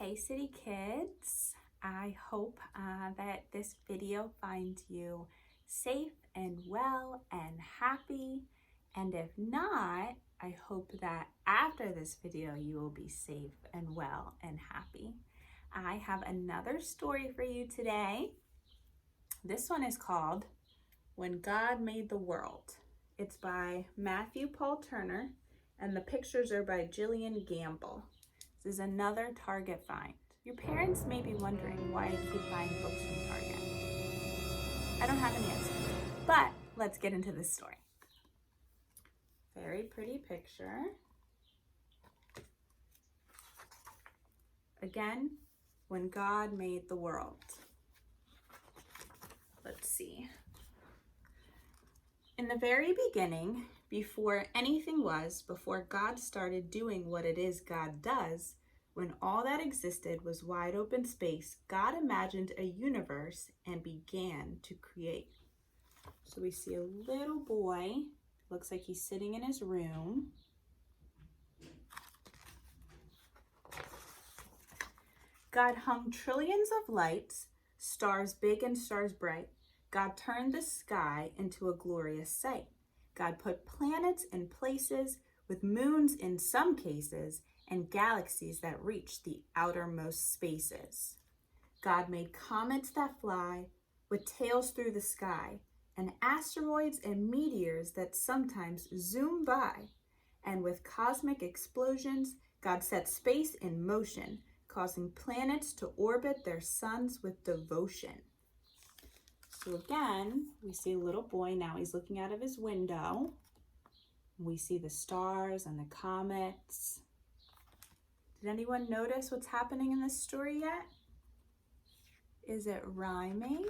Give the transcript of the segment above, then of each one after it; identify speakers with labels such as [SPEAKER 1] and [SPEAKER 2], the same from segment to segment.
[SPEAKER 1] Hey City Kids, I hope that this video finds you safe and well and happy, and if not, I hope that after this video you will be safe and well and happy. I have another story for you today. This one is called When God Made the World. It's by Matthew Paul Turner and the pictures are by Jillian Gamble. This is another Target find. Your parents may be wondering why I keep buying books from Target. I don't have an answer, but let's get into this story. Very pretty picture. Again, when God made the world. Let's see. In the very beginning, before anything was, before God started doing what it is God does, when all that existed was wide open space, God imagined a universe and began to create. So we see a little boy, looks like he's sitting in his room. God hung trillions of lights, stars big and stars bright. God turned the sky into a glorious sight. God put planets in places, with moons in some cases, and galaxies that reach the outermost spaces. God made comets that fly, with tails through the sky, and asteroids and meteors that sometimes zoom by. And with cosmic explosions, God set space in motion, causing planets to orbit their suns with devotion. So again, we see a little boy, now he's looking out of his window. We see the stars and the comets. Did anyone notice what's happening in this story yet? Is it rhyming?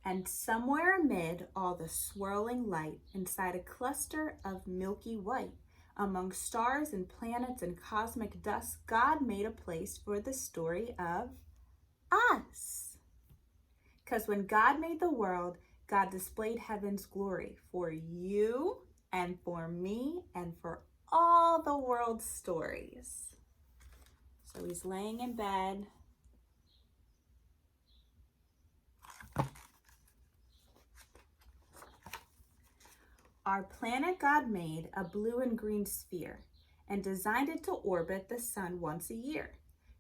[SPEAKER 1] And somewhere amid all the swirling light, inside a cluster of milky white, among stars and planets and cosmic dust, God made a place for the story of us. Because when God made the world, God displayed heaven's glory for you and for me and for all the world's stories. So he's laying in bed. Our planet God made a blue and green sphere and designed it to orbit the sun once a year.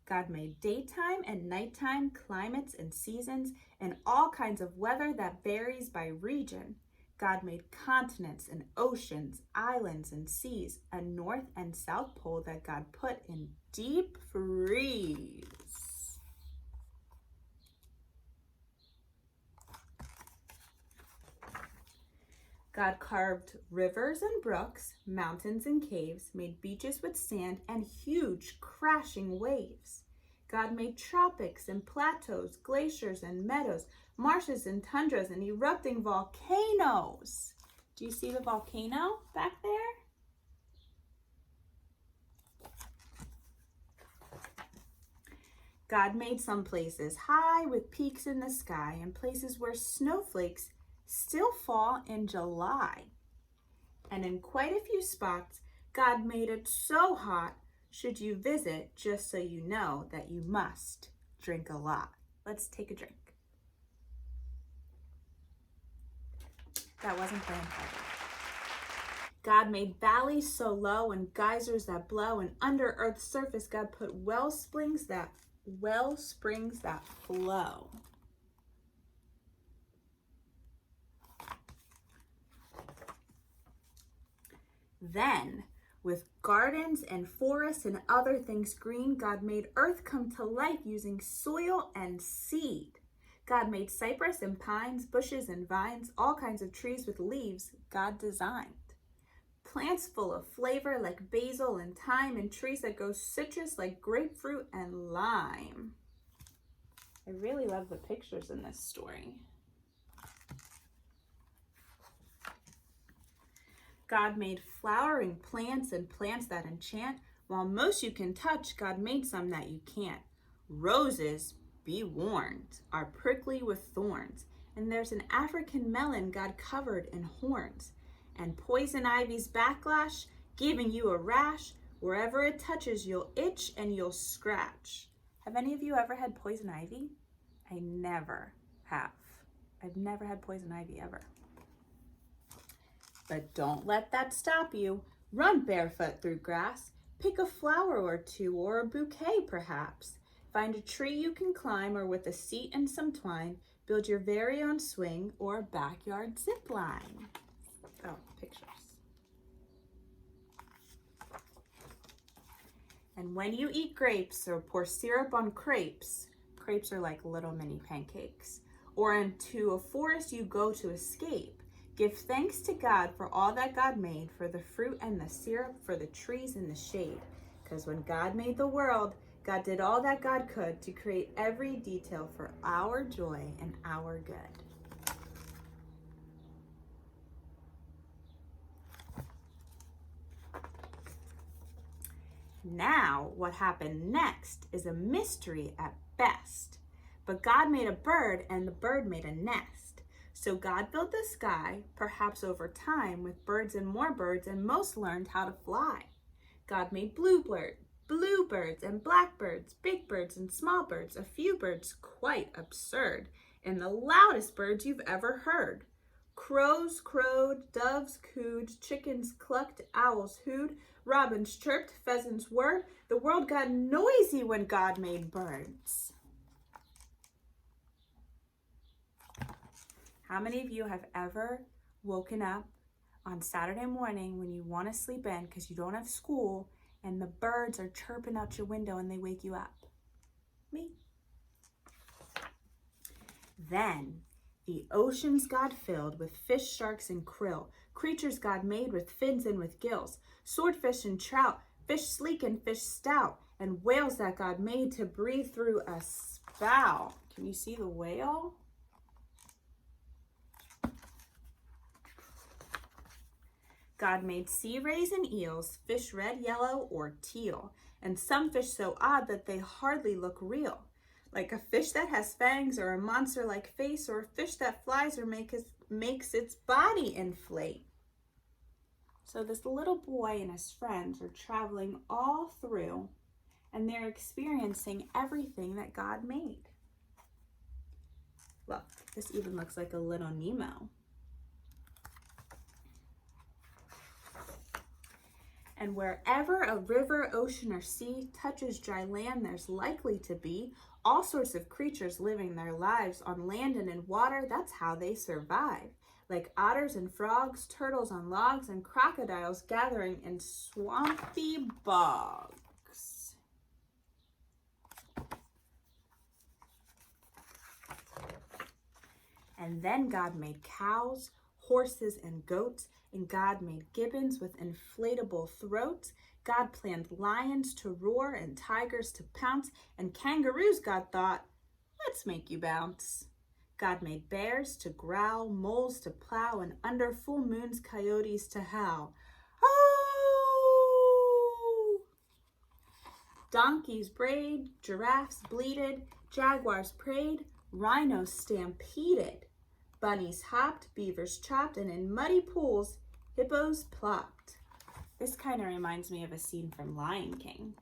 [SPEAKER 1] God made daytime and nighttime, climates and seasons, and all kinds of weather that varies by region. God made continents and oceans, islands and seas, a north and south pole that God put in deep freeze. God carved rivers and brooks, mountains and caves, made beaches with sand and huge crashing waves. God made tropics and plateaus, glaciers and meadows, marshes and tundras and erupting volcanoes. Do you see the volcano back there? God made some places high with peaks in the sky and places where snowflakes still fall in July. And in quite a few spots, God made it so hot, should you visit, just so you know that you must drink a lot. Let's take a drink. That wasn't planned. God made valleys so low and geysers that blow, and under Earth's surface, God put well springs that flow. Then, with gardens and forests and other things green, God made earth come to life using soil and seed. God made cypress and pines, bushes and vines, all kinds of trees with leaves God designed. Plants full of flavor like basil and thyme, and trees that grow citrus like grapefruit and lime. I really love the pictures in this story. God made flowering plants and plants that enchant. While most you can touch, God made some that you can't. Roses, be warned, are prickly with thorns. And there's an African melon God covered in horns. And poison ivy's backlash, giving you a rash, Wherever it touches, you'll itch and you'll scratch. Have any of you ever had poison ivy? I never have. I've never had poison ivy ever. But don't let that stop you. Run barefoot through grass. Pick a flower or two or a bouquet perhaps. Find a tree you can climb, or with a seat and some twine, build your very own swing or backyard zip line. Oh, pictures. And when you eat grapes or pour syrup on crepes, crepes are like little mini pancakes, or into a forest you go to escape, give thanks to God for all that God made, for the fruit and the syrup, for the trees and the shade. Because when God made the world, God did all that God could to create every detail for our joy and our good. Now, what happened next is a mystery at best. But God made a bird, and the bird made a nest. So God built the sky, perhaps over time, with birds and more birds, and most learned how to fly. God made bluebirds and blackbirds, big birds and small birds, a few birds quite absurd, and the loudest birds you've ever heard. Crows crowed, doves cooed, chickens clucked, owls hooed, robins chirped, pheasants whirred. The world got noisy when God made birds. How many of you have ever woken up on Saturday morning when you want to sleep in because you don't have school and the birds are chirping out your window and they wake you up? Me. Then the oceans God filled with fish, sharks, and krill, creatures God made with fins and with gills, swordfish and trout, fish sleek and fish stout, and whales that God made to breathe through a spout. Can you see the whale? God made sea rays and eels, fish red, yellow, or teal, and some fish so odd that they hardly look real, like a fish that has fangs, or a monster-like face, or a fish that flies or makes its body inflate. So this little boy and his friends are traveling all through, and they're experiencing everything that God made. Look, this even looks like a little Nemo. And wherever a river, ocean, or sea touches dry land, there's likely to be all sorts of creatures living their lives on land and in water. That's how they survive. Like otters and frogs, turtles on logs, and crocodiles gathering in swampy bogs. And then God made cows, horses, and goats, and God made gibbons with inflatable throats. God planned lions to roar and tigers to pounce, and kangaroos, God thought, let's make you bounce. God made bears to growl, moles to plow, and under full moons, coyotes to howl. Oh! Donkeys brayed, giraffes bleated, jaguars prayed, rhinos stampeded. Bunnies hopped, beavers chopped, and in muddy pools, hippos plopped. This kind of reminds me of a scene from Lion King.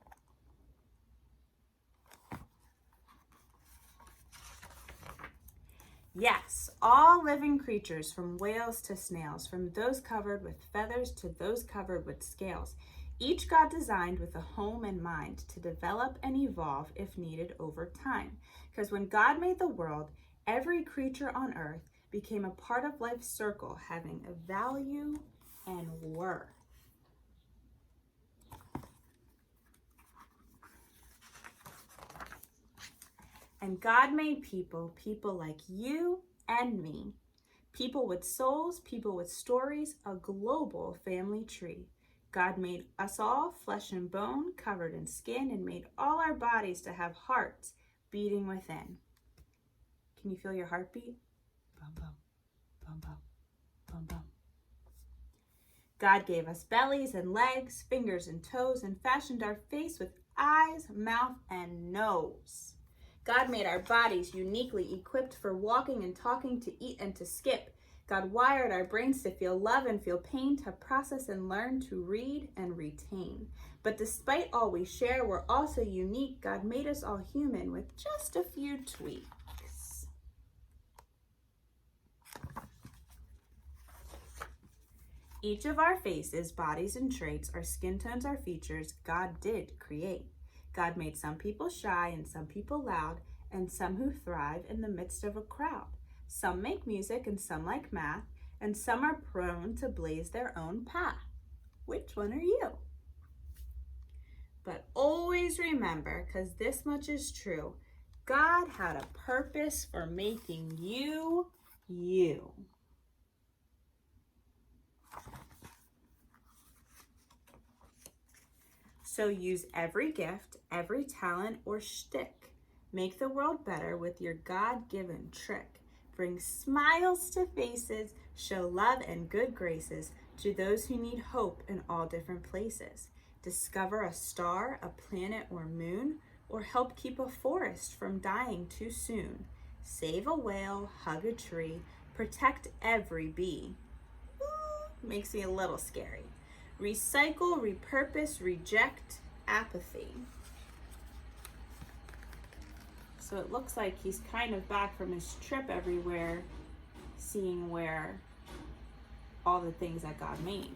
[SPEAKER 1] Yes, all living creatures, from whales to snails, from those covered with feathers to those covered with scales. Each God designed with a home in mind to develop and evolve if needed over time. Because when God made the world, every creature on earth became a part of life's circle, having a value and worth. And God made people like you and me, people with souls, people with stories, a global family tree. God made us all flesh and bone, covered in skin, and made all our bodies to have hearts beating within. Can you feel your heartbeat? Bum, bum, bum, bum, bum, bum. God gave us bellies and legs, fingers and toes, and fashioned our face with eyes, mouth, and nose. God made our bodies uniquely equipped for walking and talking, to eat and to skip. God wired our brains to feel love and feel pain, to process and learn, to read and retain. But despite all we share, we're also unique. God made us all human with just a few tweaks. Each of our faces, bodies, and traits, our skin tones, our features, God did create. God made some people shy and some people loud, and some who thrive in the midst of a crowd. Some make music and some like math, and some are prone to blaze their own path. Which one are you? But always remember, because this much is true, God had a purpose for making you, you. So use every gift, every talent or shtick. Make the world better with your God-given trick. Bring smiles to faces, show love and good graces to those who need hope in all different places. Discover a star, a planet or moon, or help keep a forest from dying too soon. Save a whale, hug a tree, protect every bee. Ooh, makes me a little scary. Recycle, repurpose, reject apathy. So it looks like he's kind of back from his trip everywhere, seeing where all the things that God made.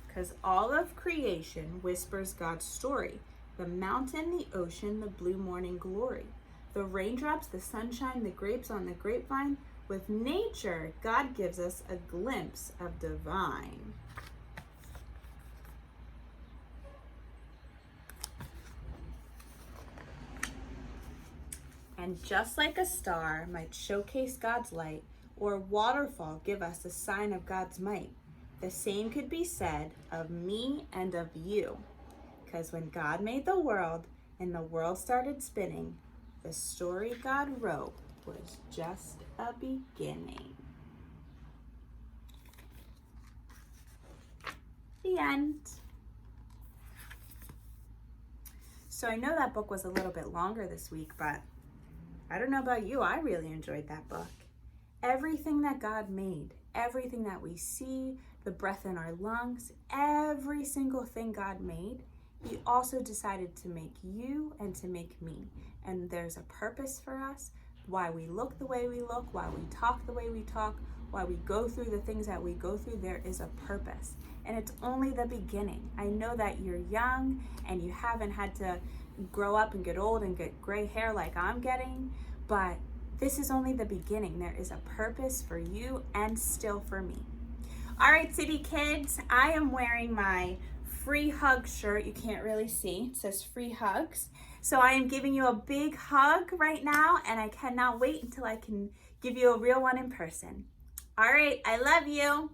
[SPEAKER 1] Because all of creation whispers God's story. The mountain, the ocean, the blue morning glory. The raindrops, the sunshine, the grapes on the grapevine. With nature, God gives us a glimpse of divine. And just like a star might showcase God's light, or a waterfall give us a sign of God's might, the same could be said of me and of you. Because when God made the world and the world started spinning, the story God wrote was just a beginning. The end. So I know that book was a little bit longer this week, but I don't know about you, I really enjoyed that book. Everything that God made, everything that we see, the breath in our lungs, every single thing God made, He also decided to make you and to make me. And there's a purpose for us, why we look the way we look, why we talk the way we talk, why we go through the things that we go through. There is a purpose. And it's only the beginning. I know that you're young and you haven't had to grow up and get old and get gray hair like I'm getting, but this is only the beginning. There is a purpose for you and still for me. All right, City Kids, I am wearing my free hug shirt. You can't really see. It says free hugs. So I am giving you a big hug right now, and I cannot wait until I can give you a real one in person. All right, I love you.